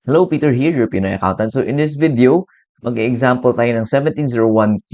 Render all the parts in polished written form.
Hello, Peter here, your Pinoy accountant. So in this video, mag-example tayo ng 1701Q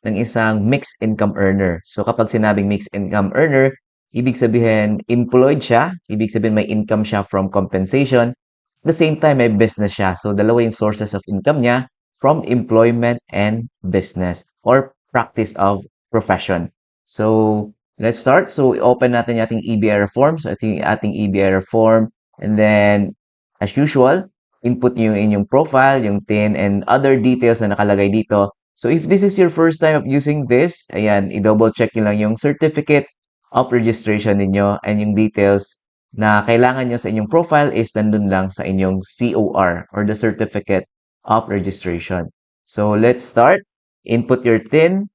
ng isang mixed income earner. So kapag sinabing mixed income earner, ibig sabihin employed siya, ibig sabihin may income siya from compensation. At the same time, may business siya. So dalawa yung sources of income niya from employment and business or practice of profession. So let's start. So open natin yung ating EBR form. So ito yung ating EBR form. And then, as usual, input nyo yung inyong profile, yung TIN, and other details na nakalagay dito. So if this is your first time of using this, ayan, i-double check nyo lang yung certificate of registration ninyo and yung details na kailangan nyo sa inyong profile is nandun lang sa inyong COR or the certificate of registration. So let's start. Input your TIN.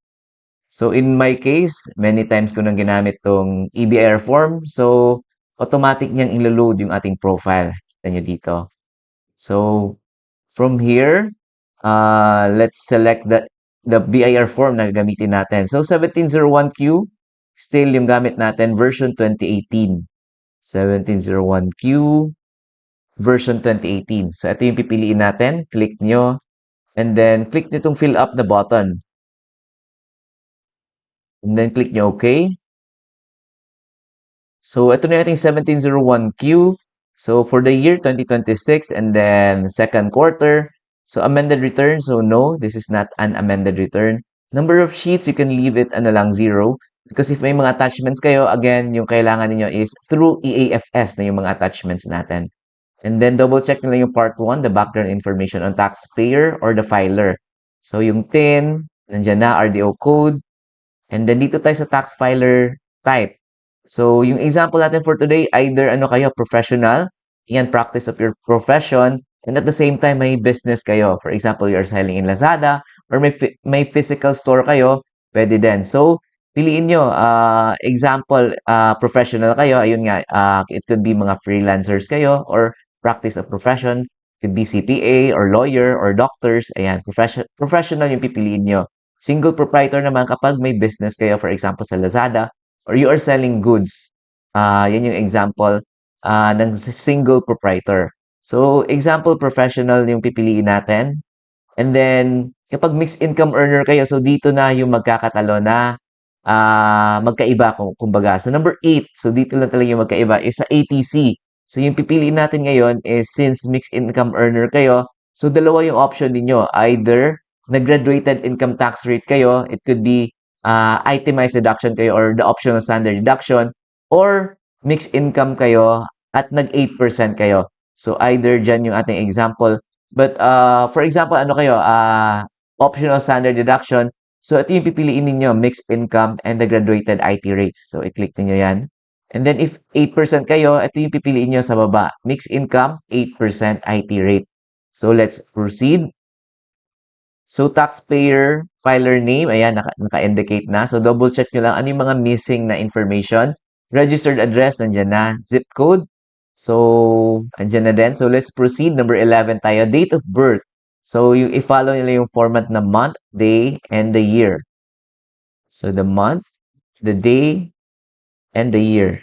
So in my case, many times ko nang ginamit tong EBR form. So automatic niyang ilo-load yung ating profile. Kita nyo dito. So from here, let's select the BIR form na gagamitin natin. So 1701Q, still yung gamit natin, version 2018. 1701Q, version 2018. So ito yung pipiliin natin. Click nyo. And then click nyo itong fill up the button. And then click nyo OK. So ito na yung ating 1701Q. So for the year 2026 and then second quarter, so amended return, so no, this is not an amended return. Number of sheets, you can leave it ano lang 0 because if may mga attachments kayo, again, yung kailangan niyo is through EAFS na yung mga attachments natin. And then double check nila yung part 1, the background information on taxpayer or the filer. So yung TIN, nandiyan na, RDO code, and then dito tayo sa tax filer type. So, yung example natin for today, either ano kayo, professional, yan, practice of your profession, and at the same time, may business kayo. For example, you're selling in Lazada, or may physical store kayo, pwede din. So, piliin nyo, example, professional kayo, ayun nga, it could be mga freelancers kayo, or practice of profession, could be CPA, or lawyer, or doctors, ayan, professional yung pipiliin nyo. Single proprietor naman kapag may business kayo, for example, sa Lazada, or you are selling goods. Yan yung example ng single proprietor. So, example, professional yung pipiliin natin. And then, kapag mixed income earner kayo, so dito na yung magkakatalo na magkaiba, kumbaga. So, number 8, so dito lang talaga yung magkaiba, is sa ATC. So, yung pipiliin natin ngayon is since mixed income earner kayo, so dalawa yung option ninyo. Either nag-graduated income tax rate kayo, it could be itemized deduction kayo or the optional standard deduction, or mixed income kayo at nag 8% kayo. So, either dyan yung ating example. But for example, ano kayo, optional standard deduction. So ito yung pipiliin ninyo, mixed income and the graduated IT rates. So i-click niyo yan. And then if 8% kayo, ito yung pipiliin niyo sa baba, mixed income, 8% IT rate. So let's proceed. So taxpayer filer name, ayan, naka-indicate na. So double check nyo lang ano yung mga missing na information. Registered address, nandyan na. Zip code, so andyan na din. So let's proceed. Number 11 tayo. Date of birth. So yung i-follow nila yung format na month, day, and the year. So the month, the day, and the year.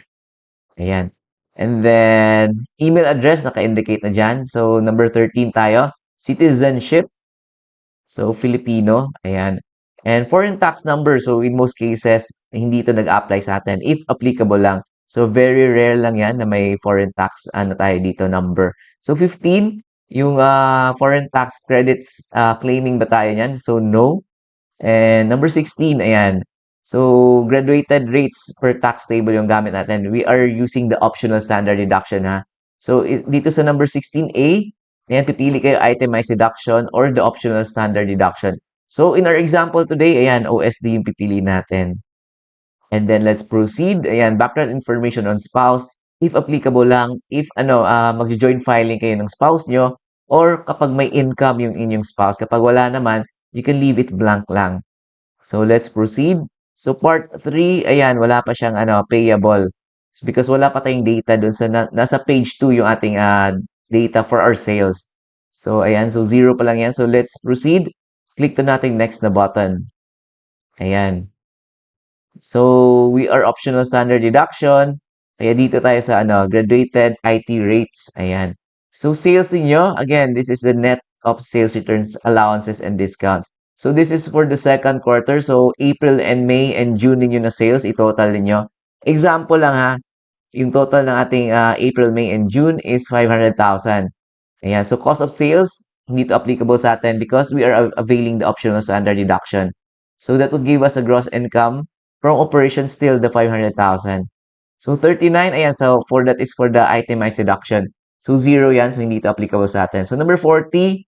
Ayan. And then email address, naka-indicate na dyan. So number 13 tayo. Citizenship. So, Filipino, ayan. And foreign tax number, so in most cases, hindi ito nag-apply sa atin, if applicable lang. So, very rare lang yan na may foreign tax, ano tayo dito, number. So, 15, yung foreign tax credits, claiming ba tayo yan? So, no. And number 16, ayan. So, graduated rates per tax table yung gamit natin. We are using the optional standard deduction, ha. So, dito sa number 16A, ayan, pipili kayo itemized deduction or the optional standard deduction. So, in our example today, ayan, OSD yung pipili natin. And then, let's proceed. Ayan, background information on spouse. If applicable lang, if mag-join filing kayo ng spouse nyo, or kapag may income yung inyong spouse. Kapag wala naman, you can leave it blank lang. So, let's proceed. So, part 3, ayan, wala pa siyang payable. Because wala pa tayong data dun sa, nasa page 2 yung ating data for our sales. So, ayan, so 0 pa lang yan. So, let's proceed. Click to natin next na button. Ayan. So, we are optional standard deduction. Kaya dito tayo sa graduated IT rates. Ayan. So sales ninyo, again, this is the net of sales returns, allowances, and discounts. So this is for the second quarter. So April and May and June ninyo na sales, i-total ninyo. Example lang ha, yung total ng ating April, May, and June is 500,000. Ayan, so cost of sales, hindi to applicable sa atin because we are availing the optional standard deduction. So that would give us a gross income from operations still the 500,000. So 39, ayan, so for that is for the itemized deduction. So zero yan, so hindi to applicable sa atin. So number 40,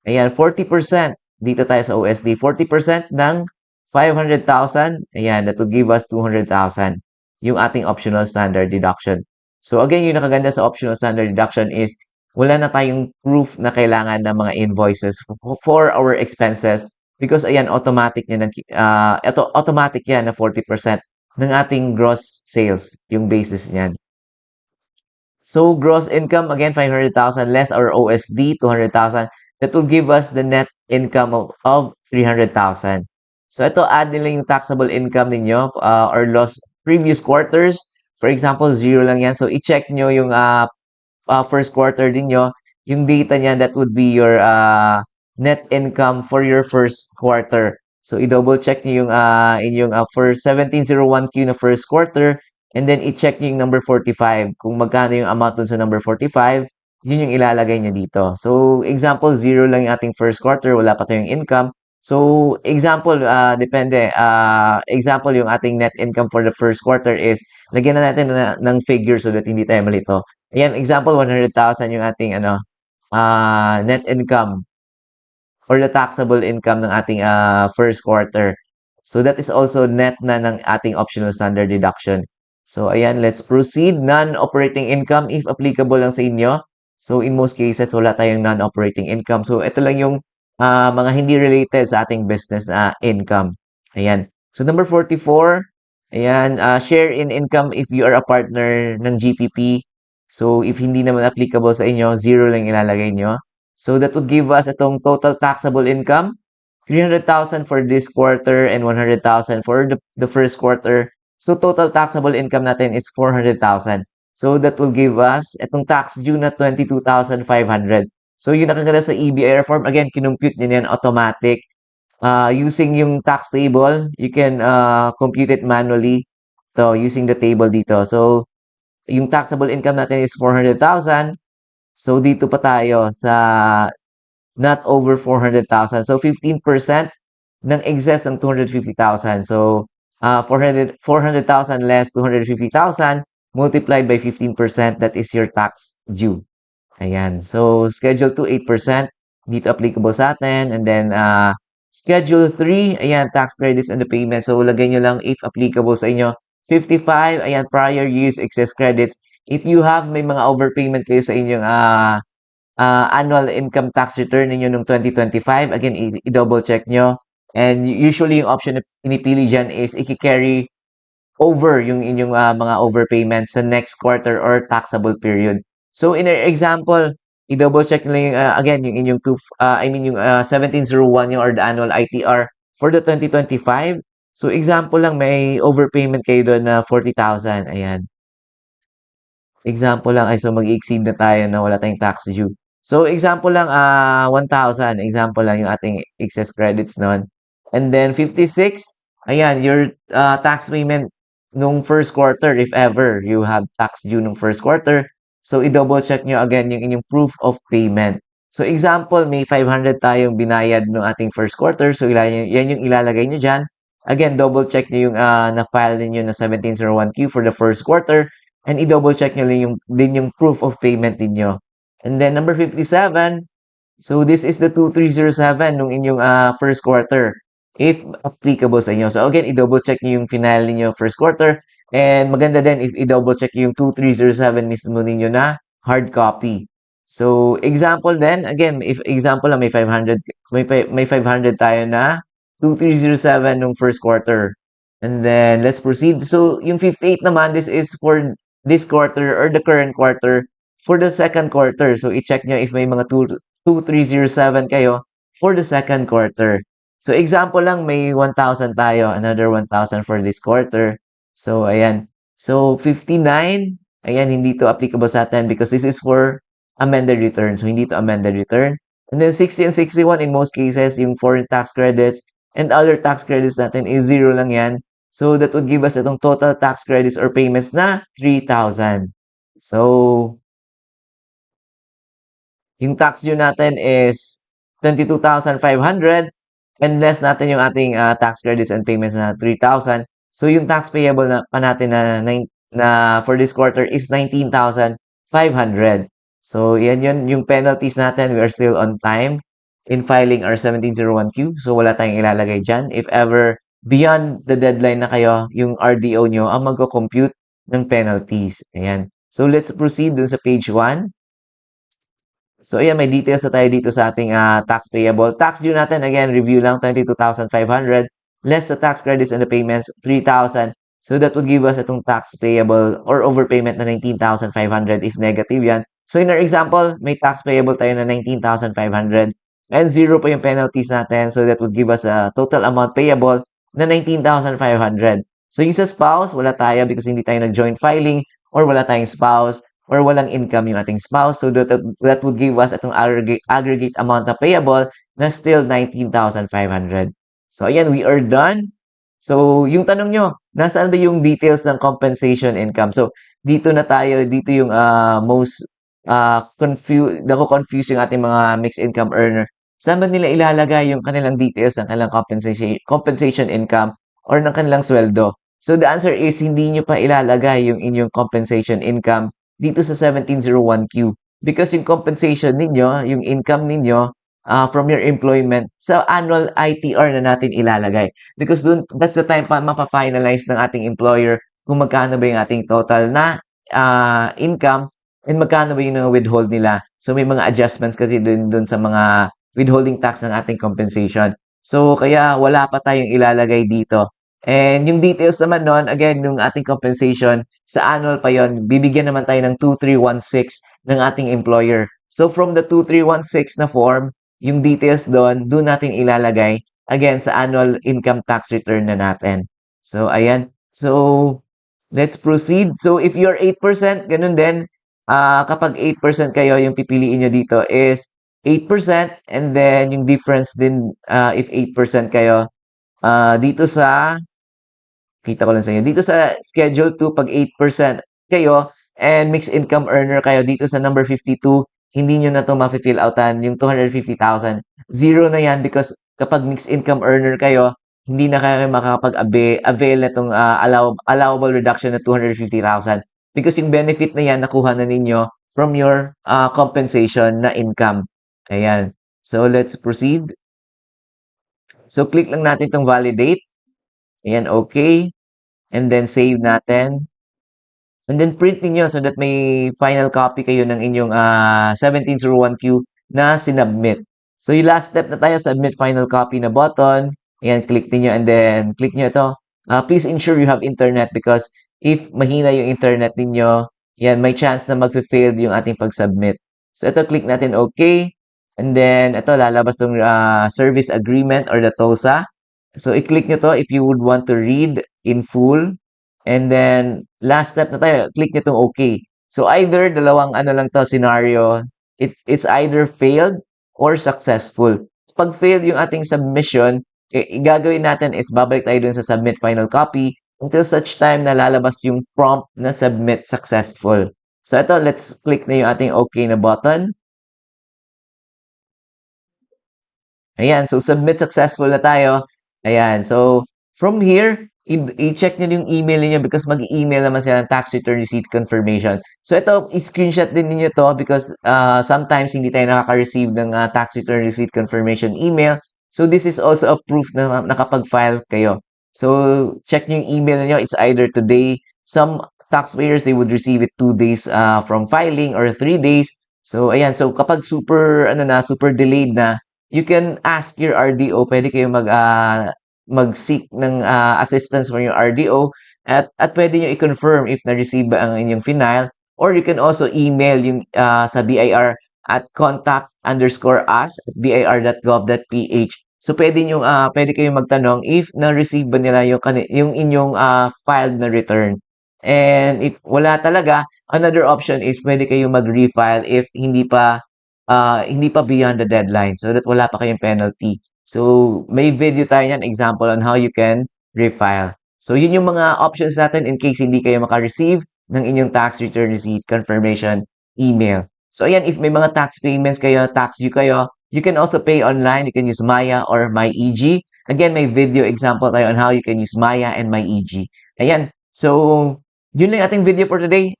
ayan, 40%. Dito tayo sa OSD. 40% ng 500,000. Ayan, that would give us 200,000. Yung ating optional standard deduction. So again, yung nakaganda sa optional standard deduction is wala na tayong proof na kailangan ng mga invoices for our expenses because ayan, automatic niya ito, automatic yan na 40% ng ating gross sales, yung basis niyan. So gross income, again, 500,000 less our OSD, 200,000. That will give us the net income of 300,000. So ito, add nila yung taxable income ninyo or loss previous quarters. For example, zero lang yan. So i-check nyo yung first quarter din nyo, yung data niya, that would be your net income for your first quarter. So, i-double check nyo yung inyong for 1701Q na first quarter, and then i-check nyo yung number 45. Kung magkano yung amount dun sa number 45, yun yung ilalagay nyo dito. So, example, zero lang yung ating first quarter, wala pa tayong income. So, example, depende. Example, yung ating net income for the first quarter is, lagyan na natin ng figure so that hindi tayo malito. Ayan, example, 100,000 yung ating net income or the taxable income ng ating first quarter. So that is also net na ng ating optional standard deduction. So ayan, let's proceed. Non-operating income if applicable lang sa inyo. So in most cases, wala tayong non-operating income. So ito lang yung mga hindi related sa ating business na income. Ayan. So number 44, ayan, share in income if you are a partner ng GPP. So if hindi naman applicable sa inyo, zero lang ilalagay nyo. So that would give us itong total taxable income, 300,000 for this quarter and 100,000 for the first quarter. So total taxable income natin is 400,000. So that will give us itong tax due na 22,500. So yung nakagala sa EBIR form, again, kinumpute niya yan automatic. Using yung tax table, you can compute it manually. So using the table dito. So yung taxable income natin is 400,000. So dito pa tayo sa not over 400,000. So 15% ng excess ng 250,000. So 400,000 less 250,000 multiplied by 15%, that is your tax due. Ayan. So Schedule 2, 8%. Dito applicable sa atin. And then Schedule 3, ayan, tax credits and the payment. So lagay nyo lang if applicable sa inyo. 55, ayan, prior years excess credits. If you have may mga overpayment kayo sa inyong annual income tax return ninyo nung 2025, again, i-double check nyo. And usually, yung option na pinipili dyan is i-carry over yung inyong mga overpayments sa next quarter or taxable period. So, in our example, i-double check nyo lang yung, again, yung inyong yung 1701 yung or the annual ITR for the 2025. So, example lang, may overpayment kayo doon na 40,000. Ayan. Example lang, ay so mag-exceed na tayo na wala tayong tax due. So example lang, 1,000. Example lang yung ating excess credits nun. And then 56, ayan, your tax payment nung first quarter, if ever you have tax due nung first quarter. So i-double check nyo again yung inyong proof of payment. So example, may 500 tayong binayad nung ating first quarter. So yan yung ilalagay nyo dyan. Again, double check nyo yung na-file ninyo na 1701Q for the first quarter. And i-double check nyo din yung proof of payment ninyo. And then number 57, so this is the 2307 nung inyong first quarter if applicable sa inyo. So again, i-double check nyo yung final ninyo first quarter. And maganda din if i-double check yung 2307 mismo ninyo na hard copy. So example then, again, if example lang may 500 may 500 tayo na 2307 nung first quarter. And then let's proceed. So yung 58 naman, this is for this quarter or the current quarter for the second quarter. So, i-check nyo if may mga 2307 kayo for the second quarter. So, example lang, may 1,000 tayo. Another 1,000 for this quarter. So, ayan. So, 59, ayan, hindi to applicable sa atin because this is for amended return. So, hindi to amended return. And then 60 and 61 in most cases, yung foreign tax credits and other tax credits natin is zero lang yan. So, that would give us itong total tax credits or payments na 3,000. So, yung tax due natin is 22,500 and less natin yung ating tax credits and payments na 3,000. So, yung tax payable na pa natin na for this quarter is 19,500. So, yan yun. Yung penalties natin, we are still on time in filing our 1701Q. So, wala tayong ilalagay dyan. If ever beyond the deadline na kayo, yung RDO nyo ang mag-compute ng penalties. Ayan. So, let's proceed dun sa page 1. So, ayan, may details na tayo dito sa ating tax payable. Tax due natin, again, review lang, 22,500. Less the tax credits and the payments, 3,000. So, that would give us itong tax payable or overpayment na 19,500 if negative yan. So, in our example, may tax payable tayo na 19,500 and zero pa yung penalties natin. So, that would give us a total amount payable na 19,500. So, yung sa spouse, wala tayo because hindi tayo nag-joint filing or wala tayong spouse or walang income yung ating spouse. So that would give us itong aggregate amount na payable na still 19,500. So ayan, we are done. So yung tanong nyo, nasaan ba yung details ng compensation income? So dito na tayo, dito yung most confuse yung ating mga mixed income earner. Saan ba nila ilalagay yung kanilang details ng kanilang compensation income or ng kanilang sweldo? So the answer is hindi nyo pa ilalagay yung inyong compensation income dito sa 1701Q. Because yung compensation ninyo, yung income ninyo from your employment, sa annual ITR na natin ilalagay. Because that's the time pa mapa-finalize ng ating employer kung magkano ba yung ating total na income and magkano ba yung withhold nila. So may mga adjustments kasi dun sa mga withholding tax ng ating compensation. So kaya wala pa tayong ilalagay dito. And yung details naman nun, again, yung ating compensation, sa annual pa yon, bibigyan naman tayo ng 2316 ng ating employer. So from the 2316 na form, yung details doon natin ilalagay, again, sa annual income tax return na natin. So, ayan. So, let's proceed. So, if you're 8%, ganun din. Kapag 8% kayo, yung pipiliin nyo dito is 8% and then yung difference din, if 8% kayo, dito sa kita ko lang sa inyo. Dito sa Schedule 2, pag 8% kayo and mixed income earner kayo dito sa number 52, hindi nyo na ito ma-fill outan yung 250,000. Zero na yan because kapag mixed income earner kayo, hindi na kayo makakapag-avail na itong allowable reduction na 250,000 because yung benefit na yan nakuha na ninyo from your compensation na income. Ayan. So, let's proceed. So, click lang natin itong validate. Ayan, okay. And then save natin. And then print ninyo so that may final copy kayo ng inyong 1701Q na sinubmit. So yung last step na tayo, submit final copy na button. Ayan, click niyo and then click nyo ito. Please ensure you have internet because if mahina yung internet ninyo, yan, may chance na mag-fail yung ating pag-submit. So ito, click natin okay. And then ito, lalabas yung service agreement or the TOSA. So i-click nyo to if you would want to read in full. And then, last step na tayo, click nyo itong okay. So, either, dalawang ano lang to scenario, it's either failed or successful. Pag failed yung ating submission, gagawin natin is babalik tayo dun sa submit final copy until such time na lalabas yung prompt na submit successful. So, ito, let's click na yung ating okay na button. Ayan, so submit successful na tayo. Ayan, so from here, i-check nyo yung email niyo because mag-email naman sila ng tax return receipt confirmation. So ito, i-screenshot din niyo to because sometimes hindi tayo nakaka-receive ng tax return receipt confirmation email. So this is also a proof na nakapag-file kayo. So check nyo yung email niyo. It's either today. Some taxpayers, they would receive it 2 days from filing or 3 days. So ayan, so kapag super super delayed na, you can ask your RDO. Pwede kayo mag-seek ng assistance from your RDO at pwede nyo i-confirm if na-receive ba ang inyong final or you can also email yung sa BIR at contact_us@bir.gov.ph. So pwede kayong magtanong if na-receive ba nila yung inyong filed na return. And if wala talaga, another option is pwede kayong mag-refile if hindi pa beyond the deadline so that wala pa kayong penalty. So, may video tayo yan, example on how you can refile. So, yun yung mga options natin in case hindi kayo maka-receive ng inyong tax return receipt confirmation email. So, ayan, if may mga tax payments kayo, tax due kayo, you can also pay online. You can use Maya or MyEG. Again, may video example tayo on how you can use Maya and MyEG. Ayan. So, yun lang ating video for today.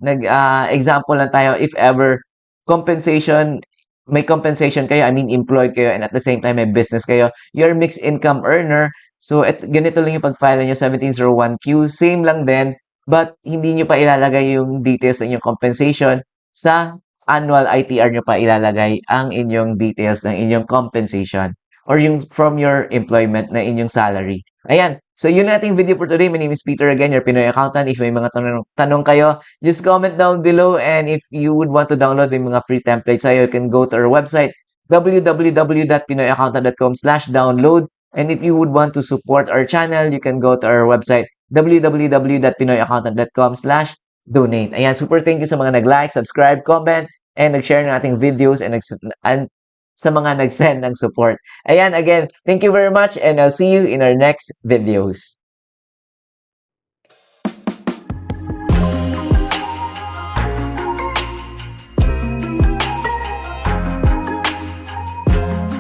Example lang tayo if ever compensation, may compensation kayo, I mean employed kayo and at the same time may business kayo, you're mixed income earner. So, ganito lang yung pag-file nyo 1701Q. Same lang din, but hindi nyo pa ilalagay yung details ng inyong compensation. Sa annual ITR nyo pa ilalagay ang inyong details ng inyong compensation or yung from your employment na inyong salary. Ayan. So, yun na ating video for today. My name is Peter again, your Pinoy accountant. If may mga tanong kayo, just comment down below. And if you would want to download may mga free templates sa'yo, you can go to our website, www.pinoyaccountant.com/download. And if you would want to support our channel, you can go to our website, www.pinoyaccountant.com/donate. Ayan, super thank you sa mga nag-like, subscribe, comment, and nag-share ng ating videos and sa mga nag-send ng support. Ayan, again, thank you very much and I'll see you in our next videos.